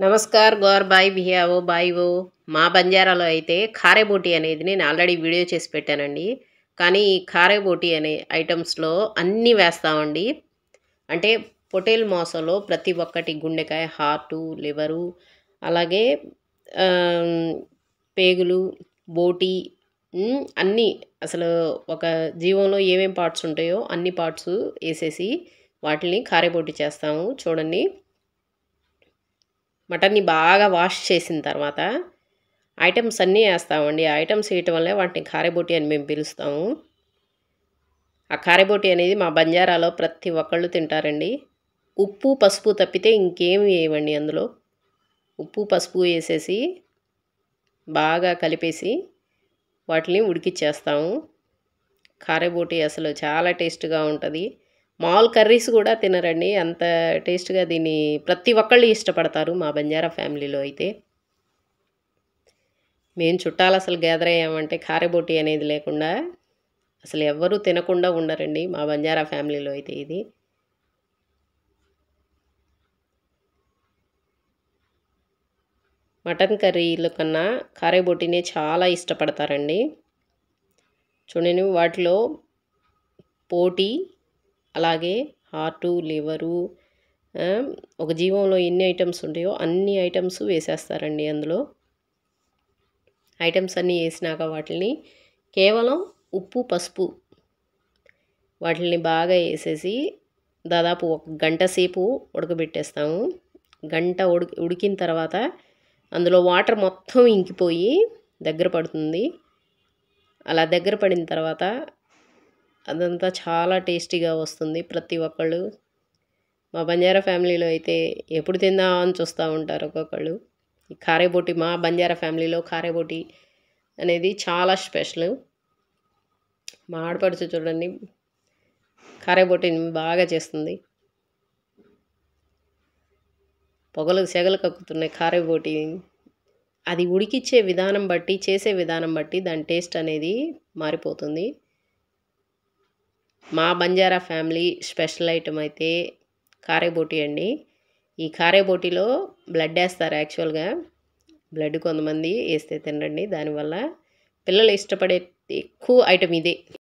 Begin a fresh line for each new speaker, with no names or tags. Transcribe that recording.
Namaskar Gaur bye భియావో బాయ్వో మా బంజారాలో అయితే ఖారే బోటి అనేది నేను ఆల్రెడీ వీడియో చేసి పెట్టానండి. కానీ ఈ ఖారే బోటి అనే ఐటమ్స్లో అన్నీ వేస్తామండి. అంటే పొటేల్ మాసలో ప్రతి ఒక్కటి గుండెకాయ, హార్టు, లివరు, అలాగే ఆమ్, పేగులు, బోటి, అన్నీ అసలు ఒక జీవంలో ఏమేం పార్ట్స్ ఉంటాయో అన్ని పార్ట్స్ వేసేసి వాటిని ఖారే బోటి చేస్తాము. చూడండి, మటన్ని బాగా వాష్ చేసిన తర్వాత ఐటమ్స్ అన్నీ వేస్తామండి. ఆ ఐటమ్స్ వేయటం వల్లే వాటిని ఖారేబోటి అని మేము పిలుస్తాము. ఆ ఖారేబోటి అనేది మా బంజారాలో ప్రతి ఒక్కళ్ళు తింటారండి. ఉప్పు, పసుపు తప్పితే ఇంకేమి వేయమండి అందులో. ఉప్పు, పసుపు వేసేసి బాగా కలిపేసి వాటిని ఉడికిచ్చేస్తాము. ఖారేబోటి అసలు చాలా టేస్ట్‌గా ఉంటది. మామూలు కర్రీస్ కూడా తినరండి. అంత టేస్ట్‌గా దీన్ని ప్రతి ఒక్కళ్ళు ఇష్టపడతారు మా బంజారా ఫ్యామిలీలో అయితే. మేము చుట్టాలు అసలు గ్యాదర్ అయ్యామంటే ఖారేబోటి అనేది లేకుండా అసలు ఎవ్వరూ తినకుండా ఉండరండి మా బంజారా ఫ్యామిలీలో అయితే ఇది. మటన్ కర్రీల కన్నా ఖారేబోటినే చాలా ఇష్టపడతారండి. చూడండి, వాటిలో పోటి, అలాగే హార్టు, లివరు, ఒక జీవంలో ఎన్ని ఐటమ్స్ ఉంటాయో అన్ని ఐటమ్స్ వేసేస్తారండి అందులో. ఐటమ్స్ అన్నీ వేసినాక వాటిని కేవలం ఉప్పు, పసుపు వాటిని బాగా వేసేసి దాదాపు 1 గంట సేపు ఉడకబెట్టేస్తాము. గంట ఉడికిన తర్వాత అందులో వాటర్ మొత్తం ఇంకిపోయి దగ్గర పడుతుంది. అలా దగ్గర పడిన తర్వాత అదంతా చాలా టేస్టీగా వస్తుంది. ప్రతి ఒక్కళ్ళు మా బంజారా ఫ్యామిలీలో అయితే ఎప్పుడు తిందామా అని చూస్తూ ఉంటారు ఒక్కొక్కళ్ళు. ఈ ఖారేబోటి మా బంజారా ఫ్యామిలీలో ఖారేబోటి అనేది చాలా స్పెషల్. మా ఆడపడుచు చూడండి ఖారేబోటిని బాగా చేస్తుంది. పొగలు సెగలు కక్కుతున్నాయి ఖారేబోటి. అది ఉడికిచ్చే విధానం బట్టి, చేసే విధానం బట్టి దాని టేస్ట్ అనేది మారిపోతుంది. మా బంజారా ఫ్యామిలీ స్పెషల్ ఐటమ్ అయితే ఖారేబోటి అండి. ఈ ఖారేబోటిలో బ్లడ్ వేస్తారు యాక్చువల్గా. బ్లడ్ కొంతమంది వేస్తే తినరండి. దానివల్ల పిల్లలు ఇష్టపడే ఎక్కువ ఐటమ్ ఇదే.